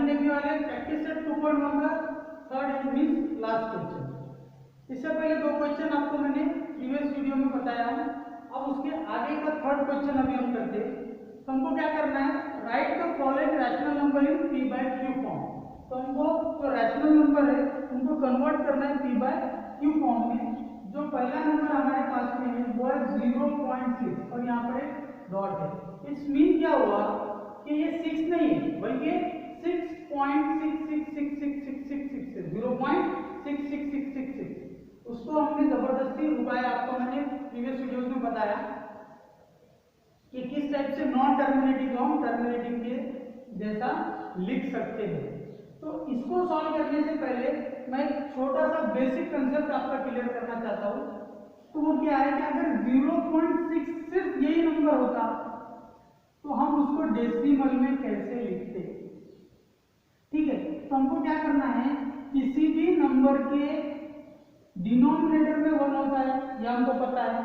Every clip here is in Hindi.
देखने वाले प्रैक्टिस सेट 2.1 का थर्ड मींस लास्ट क्वेश्चन। इससे पहले दो क्वेश्चन आपको मैंने प्रीवियस वीडियो में बताया है। अब उसके आगे का थर्ड क्वेश्चन अभी हम करते हैं। तो हमको क्या करना है, right the following rational number in p by q form. तो हमको जो रैशनल नंबर है उनको कन्वर्ट करना है p by q फॉर्म में। जो पहला नंबर हमारे पास में है वो है 0.6 और यहाँ पर एक डॉट है। इट्स मीन क्या हुआ कि ये 6 नहीं है बल्कि 6.666666 है, 0.66666। उसको हमने जबरदस्ती रुकाया। आपको मैंने प्रीवियस वीडियोस में बताया कि किस टाइप से नॉन टर्मिनेटिंग को हम टर्मिनेटिंग के जैसा लिख सकते हैं। तो इसको सॉल्व करने से पहले मैं एक छोटा सा बेसिक कंसेप्ट आपका क्लियर करना चाहता हूँ। तो वो क्या है कि अगर 0.6 सिर्फ यही नंबर होता तो हम उसको डेसिमल में कैसे लिखते। ठीक है, तो हमको क्या करना है, किसी भी नंबर के डिनोमिनेटर में 1 होता है, यह हमको पता है।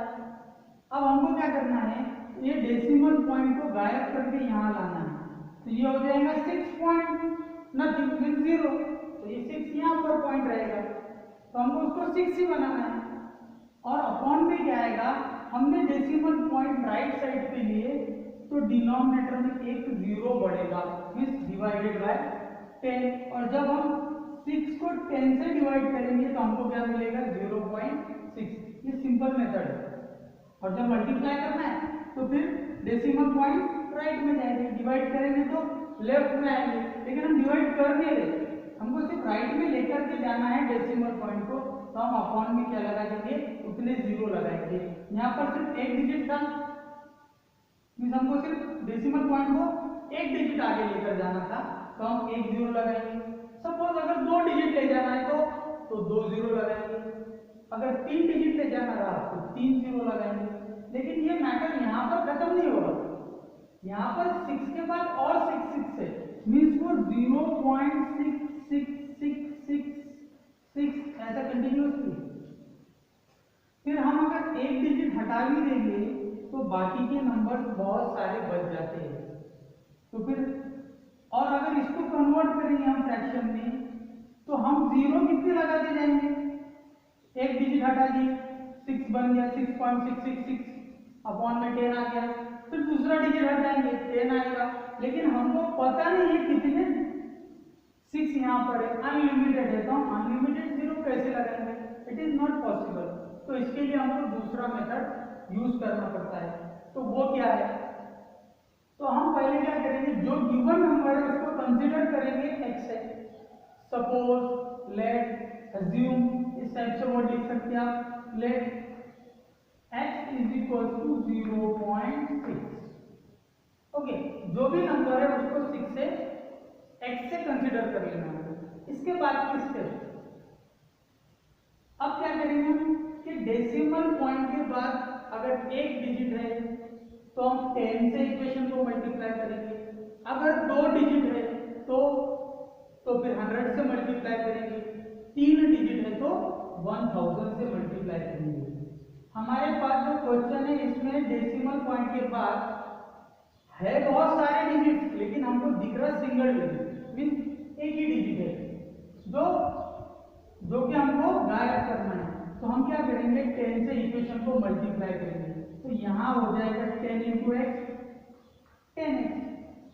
अब हमको क्या करना है, ये डेसिमल पॉइंट को गायब करके यहाँ लाना है। तो ये हो जाएगा 6 पॉइंट नथिंग मीन 0। तो ये 6 यहाँ पर पॉइंट रहेगा, तो हमको उसको 6 ही बनाना है। और अपॉन में क्या आएगा, हमने डेसिमल पॉइंट राइट साइड पे लिए तो डिनोमिनेटर में एक 0 बढ़ेगा मींस डिवाइडेड बाय 10। और जब हम 6 को 10 से डिवाइड करेंगे तो हमको क्या मिलेगा 0.6। ये सिंपल मेथड है। और जब मल्टीप्लाई करना है तो फिर डेसिमल पॉइंट राइट में जाएंगे, डिवाइड करेंगे तो लेफ्ट में आएंगे। लेकिन हम डिवाइड कर नहीं रहे, हमको सिर्फ राइट में लेकर के जाना है डेसिमल पॉइंट को। तो हम अपॉन में क्या लगा देंगे, उतने 0 लगाएंगे। यहाँ पर सिर्फ एक डिजिट था, मींस हमको सिर्फ डेसिमल पॉइंट को एक डिजिट आगे लेकर जाना था, तो हम एक 0 लगाएंगे। सपोज अगर 2 डिजिट ले जाना है तो 2 0 लगाएंगे। अगर 3 डिजिट ले जाना रहा तो 3 0 लगाएंगे। लेकिन ये मैटर यहाँ पर खत्म नहीं होगा, यहाँ पर 6 के बाद और 6 है मींस वो 0.6666 ऐसा कंटिन्यूअसली। फिर हम अगर एक डिजिट हटा भी देंगे तो बाकी के नंबर बहुत सारे बच जाते हैं। तो फिर और अगर इसको कन्वर्ट करेंगे हम फ्रैक्शन में तो हम 0 कितने लगाते जाएंगे, एक डिजिट हटा दिए 6 बन गया 6.666 अपॉन में 10 आ गया। फिर दूसरा डिजिट हटाएंगे 10 आएगा। लेकिन हमको पता नहीं है कितने 6 यहाँ पर है, अनलिमिटेड है, तो हम अनलिमिटेड 0 कैसे लगाएंगे, इट इज नॉट पॉसिबल। तो इसके लिए हमको दूसरा मेथड यूज करना पड़ता है। तो वो क्या है, तो हम पहले क्या करेंगे, जो गिवन नंबर है उसको कंसीडर करेंगे x है। सपोज लेट अज्यूम, इस टाइप से वर्ड लिख सकते हैं आप, let x is equal to 0.6। Okay, जो भी नंबर है उसको 6 से x से कंसीडर कर लेना है। इसके बाद की स्टेप, अब क्या करेंगे हम कि डेसिमल पॉइंट के बाद अगर एक डिजिट है तो हम 10 से इक्वेशन को मल्टीप्लाई करेंगे। अगर 2 डिजिट है तो फिर 100 से मल्टीप्लाई करेंगे। 3 डिजिट है तो 1000 से मल्टीप्लाई करेंगे। हमारे पास जो क्वेश्चन है इसमें डेसिमल पॉइंट के बाद है बहुत सारे डिजिट, लेकिन हमको दिख रहा सिंगल डिजिट मीन एक ही डिजिट है जो कि हमको गायब करना है। तो हम क्या करेंगे, 10 से इक्वेशन को मल्टीप्लाई करेंगे। तो यहाँ हो जाएगा 10 into x 10x।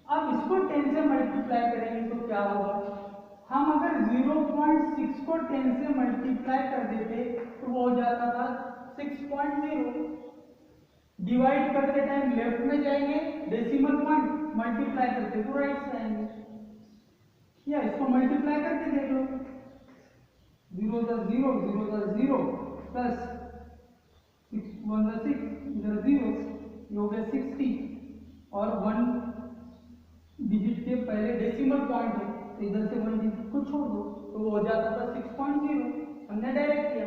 अब इसको 10 से मल्टीप्लाई करेंगे तो क्या होगा, हम अगर 0.6 को 10 से मल्टीप्लाई कर देते तो वो हो जाता था 6.0। डिवाइड करते टाइम लेफ्ट में जाएंगे, डेसिमल पॉइंट मल्टीप्लाई करते तो राइट से आएंगे। या इसको मल्टीप्लाई करके देख लो, 0 + 0 0 + 0 प्लस 6 1 + 6 इधर 0, ये हो गया 60। और 1 डिजिट के पहले डेसिमल पॉइंट है तो इधर से 1 डिजिट को छोड़ दो तो वो हो जाता था 6.0। हमने डायरेक्ट किया।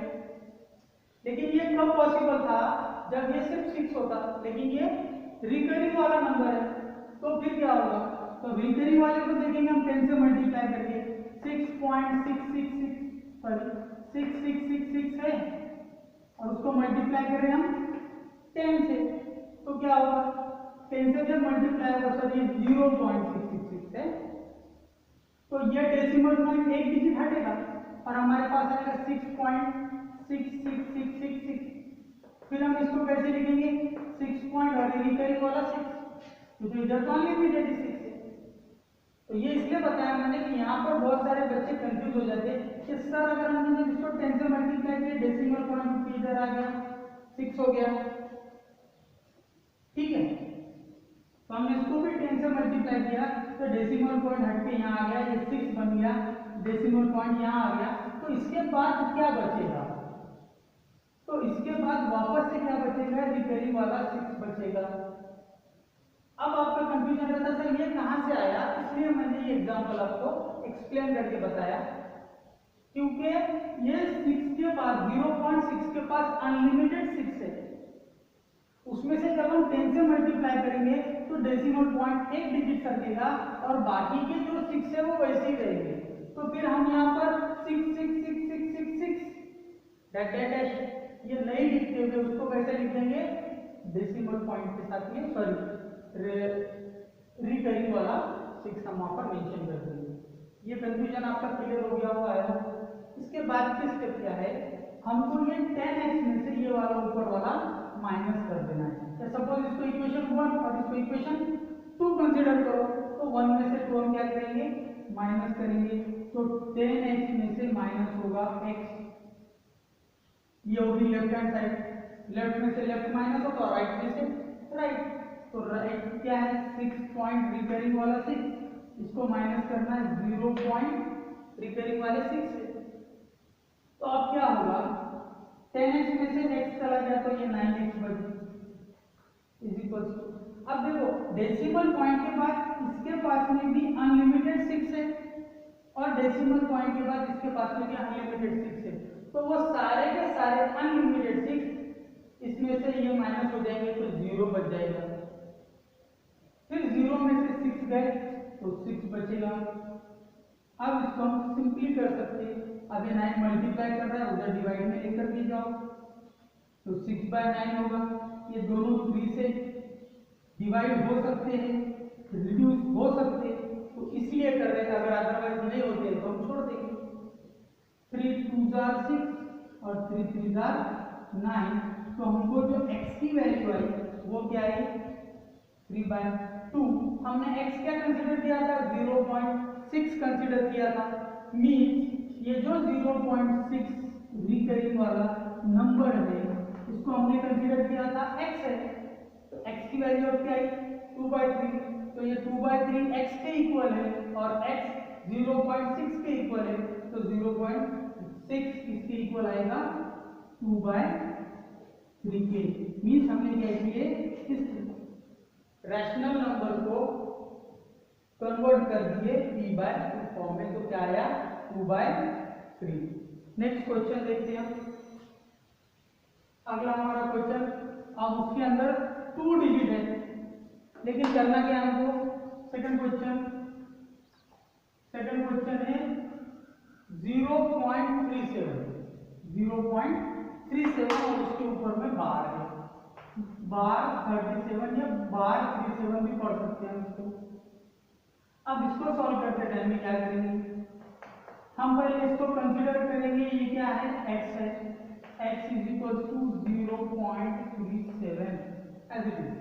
लेकिन ये कब पॉसिबल था, जब ये सिर्फ 6 होता, लेकिन ये रिकरिंग वाला नंबर है। तो फिर क्या होगा, तो रिकरिंग वाले को देखेंगे हम 10 से मल्टीप्लाई करके 6.666 है और उसको मल्टीप्लाई करें हम 10 से तो क्या होगा, 10 से जब मल्टीप्लाई होगा सर ये 0.666 है। तो ये डेसिमल पॉइंट एक डिजिट हटेगा और हमारे पास आएगा 6.66666। फिर हम इसको कैसे लिखेंगे, 6 पॉइंट और रिकरिंग वाला 6, क्योंकि इधर तो अनलिमिटेड 6 है। तो ये इसलिए बताया मैंने कि यहाँ पर बहुत सारे बच्चे कंफ्यूज हो जाते हैं कि सर अगर हमने इसको 10 से मल्टीप्लाई किया डेसिमल पॉइंट इधर आ गया 6 हो गया, ठीक है। तो हमने इसको भी 10 से मल्टीप्लाई किया तो डेसिमल पॉइंट हट के यहाँ आ गया, ये 6 बन गया, डेसिमल पॉइंट यहाँ आ गया। तो इसके बाद क्या बचेगा, तो इसके बाद वापस से क्या बचेगा, रिकरिंग वाला 6 बचेगा। अब आपका कंफ्यूजन रहता सर ये कहाँ से आया, इसलिए मैंने ये एग्जांपल आपको एक्सप्लेन करके बताया, क्योंकि ये 6 के पास 0.6 के पास अनलिमिटेड 6 है, उसमें से जब हम 10 से मल्टीप्लाई करेंगे तो डेसिमल पॉइंट एक डिजिट सरकेगा और बाकी के जो 6 है वो वैसे ही रहेंगे। तो फिर हम यहाँ पर 66666 डैश डैश ये नहीं लिखते हुए उसको कैसे लिख देंगे, डेसिमल पॉइंट के साथ में, सॉरी रिकरिंग वाला 6 हम वहां पर मेंशन कर देंगे। ये कंफ्यूजन आपका क्लियर हो गया होगा है। इसके बाद की स्टेप क्या है, हमको ये 10x में से ये वाला ऊपर वाला माइनस कर देना है। तो सपोज इसको इक्वेशन 1 और इसको इक्वेशन 2 कंसीडर करो, तो 1 में से 2 हम क्या करेंगे, माइनस करेंगे। तो 10x में से माइनस होगा x, ये होगी लेफ्ट हैंड साइड, लेफ्ट में से लेफ्ट माइनस होगा और राइट में से राइट। तो राइट क्या है, 6 पॉइंट रिकरिंग वाला 6, इसको माइनस करना है 0 पॉइंट रिकरिंग वाले 6 से। तो अब क्या होगा, 10x में से x चला गया तो ये 9x बच इज इक्वल टू, अब देखो डेसिमल पॉइंट के बाद इसके पास में भी अनलिमिटेड 6 है और डेसिमल पॉइंट के बाद इसके पास में भी अनलिमिटेड 6 है, तो वो सारे के सारे अनलिमिटेड 6 इसमें से ये माइनस हो जाएंगे तो 0 बच जाएगा। फिर 0 में से 6 गए तो 6 बचेगा। अब इसको हम सिंपली कर सकते हैं, अब ये 9 मल्टीप्लाई कर रहा है उधर डिवाइड में लेकर के जाओ तो 6/9 होगा। ये दोनों 3 से डिवाइड हो सकते हैं, रिड्यूस हो सकते हैं, तो इसलिए कर रहे हैं, अगर अदरवाइज नहीं होते तो हम छोड़ देंगे। 3 2 6 और 3 3 9, तो हमको जो x की वैल्यू आई वो क्या है, 3/2। हमने x क्या कंसीडर किया था, 0.6 कंसीडर किया था, मींस ये जो 0.6 रिकरिंग वाला नंबर है इसको हमने कंसीडर किया था x है, तो x की वैल्यू अब क्या है 2/3, तो ये 2/3 x के इक्वल है और x 0.6 के इक्वल है, तो 0.6 इसके इक्वल आएगा 2/3 के। मींस हमने क्या किए, इस रैशनल नंबर को कन्वर्ट कर दिए p/2 फॉर्म में, तो क्या आया 2/3। नेक्स्ट क्वेश्चन देखते हैं। अगला हमारा क्वेश्चन, अब उसके अंदर 2 डिजिट है, लेकिन करना क्या हमको, सेकंड क्वेश्चन है 0.37 और उसके ऊपर में बार है, बार 37 या बार 37 भी पढ़ सकते हैं इसको। अब इसको सॉल्व करते टाइम में क्या करेंगे, हम पहले इसको कंसीडर करेंगे, ये क्या है x है, x is equal to 0.37 as it is.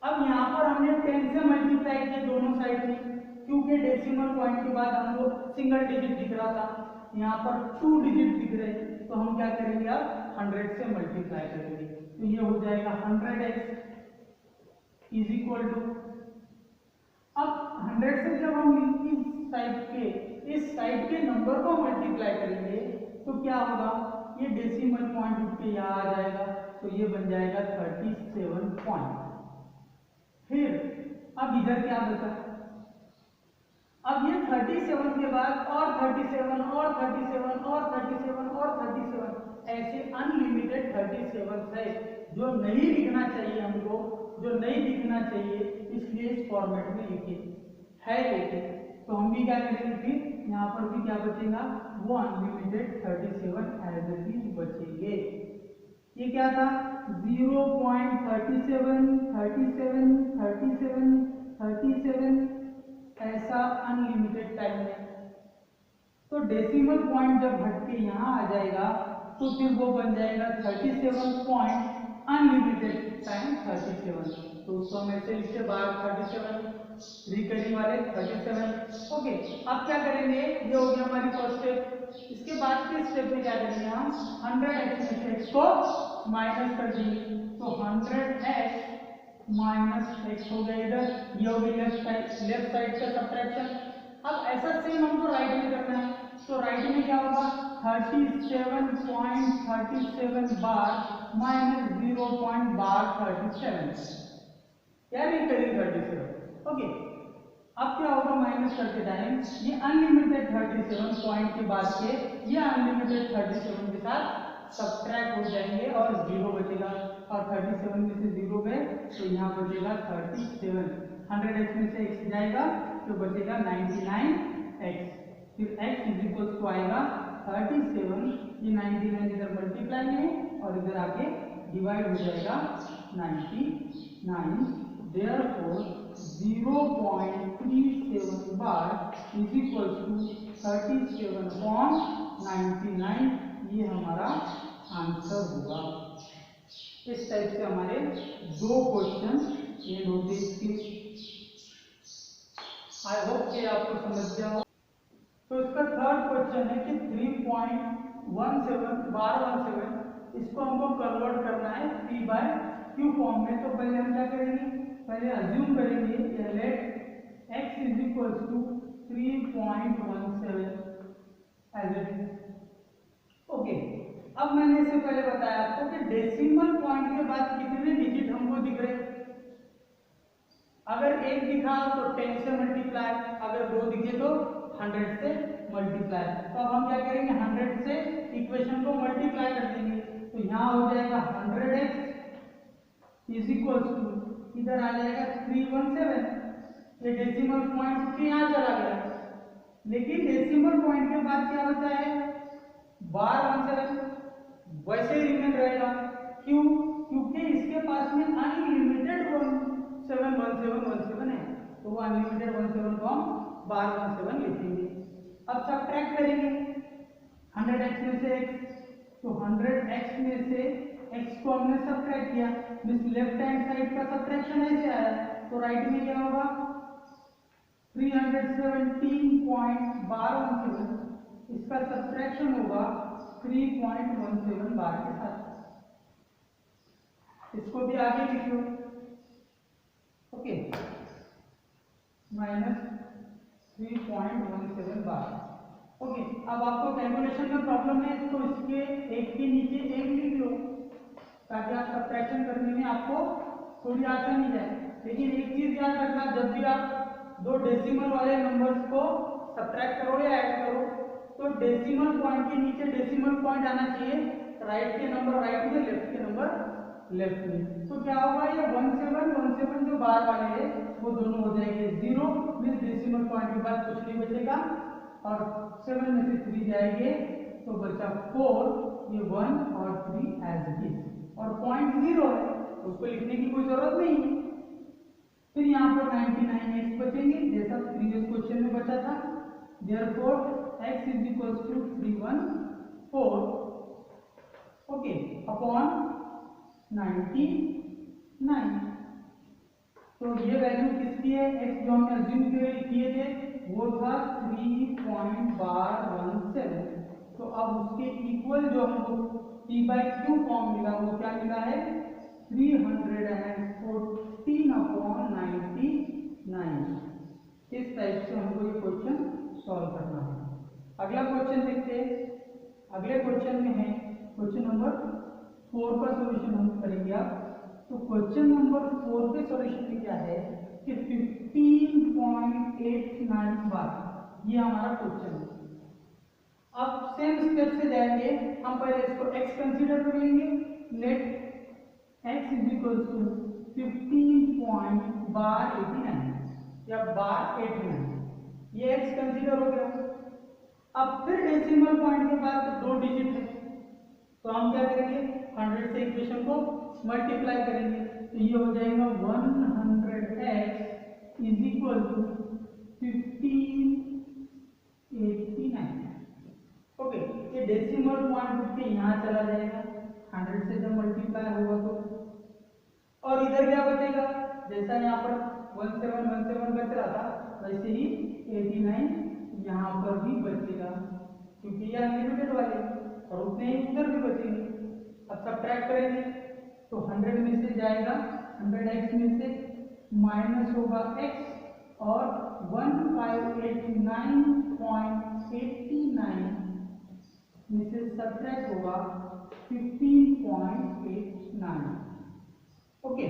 अब यहाँ पर हमने 10 से मल्टीप्लाई किया दोनों साइड में, क्योंकि डेसिमल पॉइंट के बाद हमको सिंगल डिजिट दिख रहा था, यहाँ पर 2 डिजिट दिख रहे, तो हम क्या करेंगे, अब 100 से मल्टीप्लाई करेंगे, तो ये हो जाएगा 100x इज इक्वल टू, अब 100 से जब हम इस साइड के नंबर को मल्टीप्लाई करेंगे तो क्या होगा, ये डेसिमल पॉइंट उठ के यहाँ आ जाएगा, तो ये बन जाएगा 37 पॉइंट। फिर अब इधर क्या बचा, अब ये 37 के बाद और 37 और 37 और 37 और 37 ऐसे अनलिमिटेड 37 है जो नहीं लिखना चाहिए हमको, जो नहीं दिखना चाहिए, इसलिए इस फॉर्मेट में लिखे है लेके। तो हम भी क्या करेंगे, फिर यहाँ पर भी क्या बचेगा, वो अनलिमिटेड 37 एज इट इज बचेंगे। ये क्या था 0.37 37 37 37 ऐसा था अनलिमिटेड टाइम में। तो डेसिमल पॉइंट जब हट के यहाँ आ जाएगा तो फिर वो बन जाएगा 37 पॉइंट अनलिमिटेड टाइम 37। तो उसको हम ऐसे लिखते बार 37 रिकरिंग वाले 37। ओके, अब क्या करेंगे, ये हो गया हमारी फर्स्ट स्टेप। इसके बाद के स्टेप में क्या करेंगे हम 100x में से x को माइनस कर देंगे। तो 100x माइनस x हो गया इधर, ये हो गई लेफ्ट साइड का सब्ट्रैक्शन। अब ऐसा सेम हमको राइट में करना है। तो राइट में क्या होगा 37.37 बार माइनस 0.37 यार ये करीब 37। ओके, अब क्या होगा माइनस करते टाइम ये अनलिमिटेड 37 पॉइंट के बाद के ये अनलिमिटेड 37 के साथ सब्ट्रैक्ट हो जाएंगे और 0 बचेगा। और 37 में से 0 गए तो यहाँ बचेगा 37। 100x में से x जाएगा तो बचेगा 99x। फिर x इज इक्वल टू आएगा 37, ये 99 इधर मल्टीप्लाई में और इधर आके डिवाइड हो जाएगा 99। Therefore 0.37 bar is equal to 37/99, ये हमारा आंसर होगा। इस टाइप से हमारे दो क्वेश्चन एंड होते हैं। आई होप कि आपको समझ गया हो। तो इसका थर्ड क्वेश्चन है कि 3.17 इसको हमको कन्वर्ट करना है p/q फॉर्म में। तो पहले हम क्या करेंगे, पहले अज्यूम करेंगे let x is equal to 3.17 as it. Okay, अब मैंने इससे पहले बताया आपको कि डेसिमल पॉइंट के बाद कितने डिजिट हमको दिख रहे। अगर 1 दिखा तो 10 से मल्टीप्लाई, अगर 2 दिखे तो 100 से मल्टीप्लाई। तो अब हम क्या करेंगे 100 से इक्वेशन को मल्टीप्लाई कर देंगे। तो यहाँ हो जाएगा 100x इज इक्वल टू इधर आ जाएगा 317। ये डेसिमल पॉइंट के यहाँ चला गया, लेकिन डेसिमल पॉइंट के बाद क्या बचा है बार 17 वैसे ही रिमेन रहेगा। क्यों? क्योंकि इसके पास में अनलिमिटेड 1717 है, तो वो अनलिमिटेड 17 को हम बार 17 लिखेंगे। अब सब्ट्रैक्ट करेंगे 100x में से x, तो 100x में से x को हमने सब्ट्रैक्ट किया, मींस लेफ्ट हैंड साइड का सब्ट्रैक्शन ऐसे आया। तो राइट में क्या होगा 317.17 इसका सब्ट्रैक्शन होगा 3.17 बार के साथ। इसको भी आगे लिख लो। ओके, माइनस 3.17 बार। ओके, अब आपको कैलकुलेशन में प्रॉब्लम है तो इसके एक के नीचे एक लिख लो ताकि आप सब्ट्रैक्शन करने में आपको थोड़ी आसानी जाए। लेकिन एक चीज याद रखना, जब भी आप दो डेसिमल वाले नंबर्स को सब्ट्रैक्ट करो या ऐड करो तो डेसिमल पॉइंट के नीचे डेसिमल पॉइंट आना चाहिए, राइट के नंबर राइट में, लेफ्ट के नंबर लेफ्ट में। तो क्या होगा ये 17 जो बार वाले है वो दोनों हो जाएंगे 0, मींस डेसिमल पॉइंट के बाद कुछ नहीं बचेगा और 7 में से 3 जाएंगे तो बचा 4, ये 1 और 3 एज इट इज। और पॉइंट 0 है तो उसको लिखने की कोई जरूरत नहीं है। फिर यहाँ पर 99x बचेंगे जैसा प्रीवियस क्वेश्चन में बचा था। Therefore x is equals to 314 okay upon 99। तो ये वैल्यू किसकी है, x जो हमने अज्यूम किए थे वो था 3.17। तो अब उसके इक्वल जो हमको p/q फॉर्म मिला वो क्या मिला है 314/99। इस टाइप से हमको ये क्वेश्चन सॉल्व करना है। अगला क्वेश्चन देखते हैं। अगले क्वेश्चन में है क्वेश्चन नंबर 4 का सॉल्यूशन हम करेंगे आप। तो क्वेश्चन नंबर 4 के सॉल्यूशन में क्या है कि 15.89 बार, ये हमारा क्वेश्चन है। अब सेम स्टेप से जाएंगे, हम पहले इसको x कंसीडर कर लेंगे। Let x is equal to 15.89 या बार 89, ये x कंसीडर हो गया। अब फिर डेसिमल पॉइंट के बाद 2 डिजिट है तो हम क्या करेंगे 100 से इक्वेशन को मल्टीप्लाई करेंगे। तो ये हो जाएगा 100x is equal to 15 point उठ के यहाँ चला जाएगा 100 से जब मल्टीप्लाई होगा तो, और इधर क्या बचेगा, जैसा यहाँ पर 1717 बच रहा था वैसे ही 89 यहाँ पर भी बचेगा, क्योंकि ये अनलिमिटेड वाले और उतने ही उधर भी बचेंगे। अब सब्ट्रैक्ट करेंगे तो 100 में से जाएगा 100x में से माइनस होगा x और 1589.89 में से सब्ट्रैक्ट होगा 15.89। ओके,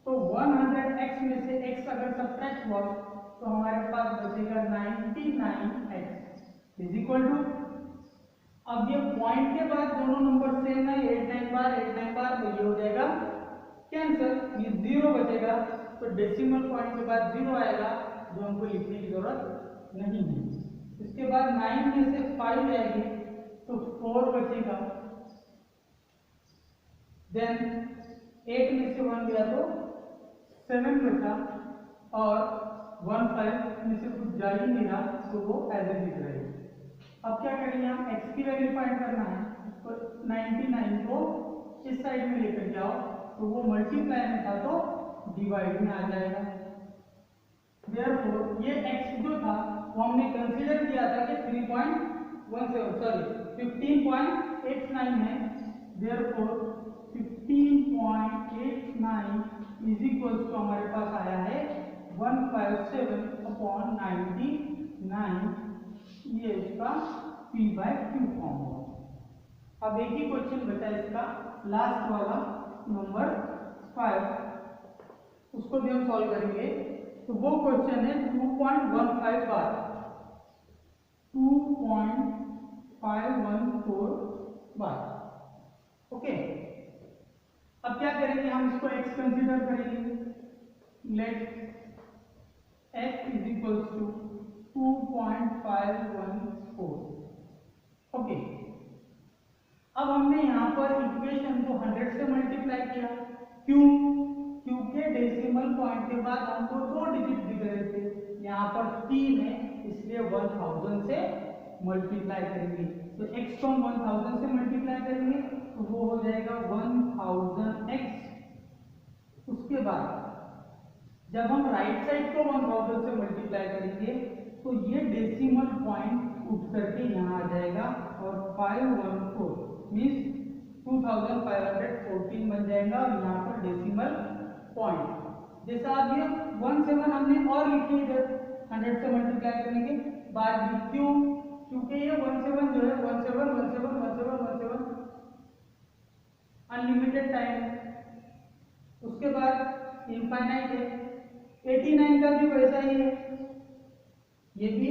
तो 100x में से x अगर सब्ट्रैक्ट हुआ तो हमारे पास बचेगा 99x इज इक्वल टू, अब ये पॉइंट के बाद दोनों नंबर सेम है 89 बार तो ये हो जाएगा कैंसिल, ये 0 बचेगा, तो डेसिमल पॉइंट के बाद 0 आएगा जो हमको लिखने की जरूरत नहीं है। इसके बाद 9 में से 5 जाएगी तो 4 बचेगा, देन 8 में से 1 गया तो 7 बचा, और 1 5 में से कुछ जा ही नहीं रहा तो वो एज इट इज रहेगा। अब क्या करेंगे, हम x की वैल्यू फाइंड करना है, तो 99 को इस साइड में लेकर जाओ तो वो मल्टीप्लाई में था तो डिवाइड में आ जाएगा। देयरफॉर ये x जो था वो हमने कंसीडर किया था कि 15.89 है, देयरफॉर 15.89 इज इक्वल्स टू हमारे पास आया है 157/99, ये इसका p/q फॉर्म होगा। अब एक ही क्वेश्चन बचा इसका लास्ट वाला नंबर 5, उसको भी हम सॉल्व करेंगे। तो वो क्वेश्चन है 2.15 बार, 2.514 बार। ओके, अब क्या करेंगे, हम इसको x कंसीडर करेंगे, let x is equals to 2.514। Okay, अब हमने यहाँ पर इक्वेशन को 100 से मल्टीप्लाई किया, क्यों, क्योंकि डेसिमल पॉइंट के बाद हमको 2 डिजिट दिख रहे थे, यहाँ पर 3 है इसलिए 1000 से मल्टीप्लाई करेंगे, तो x को हम 1000 से मल्टीप्लाई करेंगे तो वो हो जाएगा 1000x। उसके बाद जब हम राइट साइड को 1000 से मल्टीप्लाई करेंगे तो ये डेसिमल पॉइंट उठ करके यहाँ आ जाएगा और 514 मीन्स 2514 बन जाएगा, और यहाँ पर डेसिमल पॉइंट जैसा अब ये 17 हमने और लिखे इधर 100 से मल्टीप्लाई करने के बाद भी, क्यों, क्योंकि ये 17 जो है 17 अनलिमिटेड टाइम है, उसके बाद इनफाइनाइट है, 89 का भी वैसा ही है, ये भी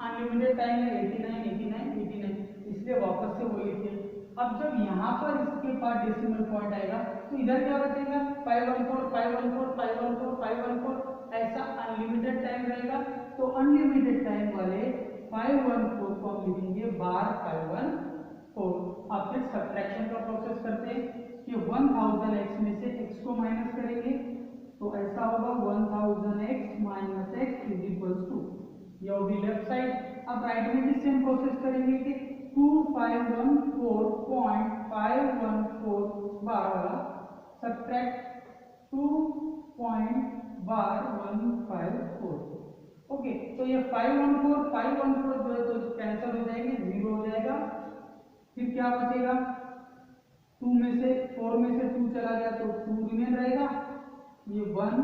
अनलिमिटेड टाइम है 89, इसलिए वापस से वो लिखे। अब जब यहाँ पर इसके पास डेसिमल पॉइंट आएगा तो इधर क्या बचेगा, 514 ऐसा अनलिमिटेड टाइम रहेगा, तो अनलिमिटेड टाइम वाले 514 को हम लिखेंगे बार 514। अब फिर सब्ट्रैक्शन का प्रोसेस करते हैं कि 1000x में से x को माइनस करेंगे तो ऐसा होगा 1000x minus x is equals to, ये होगी लेफ्ट साइड। अब राइट में भी सेम प्रोसेस करेंगे कि 2514.514 बार वाला सब्ट्रैक्ट 2.154। ओके, तो ये 514 जो है तो कैंसिल हो जाएंगे, 0 हो जाएगा, फिर क्या बचेगा, 4 में से 2 चला गया तो 2 रिमेन रहेगा, ये 1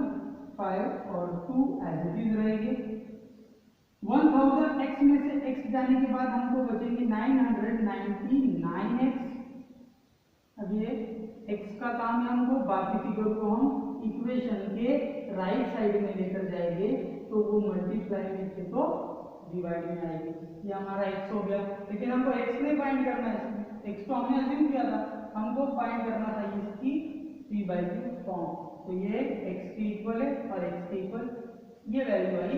5 और 2 एज इट इज रहेगी। 1000x में से x जाने के बाद हमको बचेगी 999x। अब ये x का काम है, हमको बाकी फिगर को हम इक्वेशन के राइट साइड में लेकर जाएंगे तो वो मल्टीप्लाई में थे तो डिवाइड में आएगी, ये हमारा x हो गया। लेकिन हमको x नहीं फाइंड करना है, x तो हमने अज्यूम किया था, हमको फाइंड करना था इसकी p/q फॉर्म, तो ये x के इक्वल है और x के इक्वल ये value I,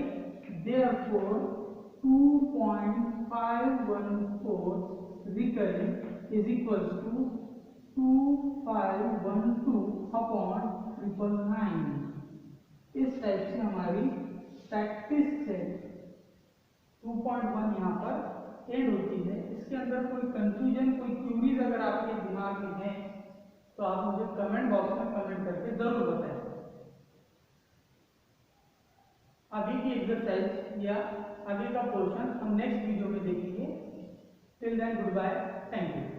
therefore 2.514 recurring is equals to 2512/999। इस टाइप से हमारी प्रैक्टिस से 2.1 यहाँ पर एंड होती है। इसके अंदर कोई कंफ्यूजन, कोई क्यूरीज अगर आपके दिमाग में है तो आप मुझे कमेंट बॉक्स में कमेंट करके जरूर बताएं। अभी की एक्सरसाइज या आगे का पोर्शन हम नेक्स्ट वीडियो में देखेंगे। Till then good bye, thank you.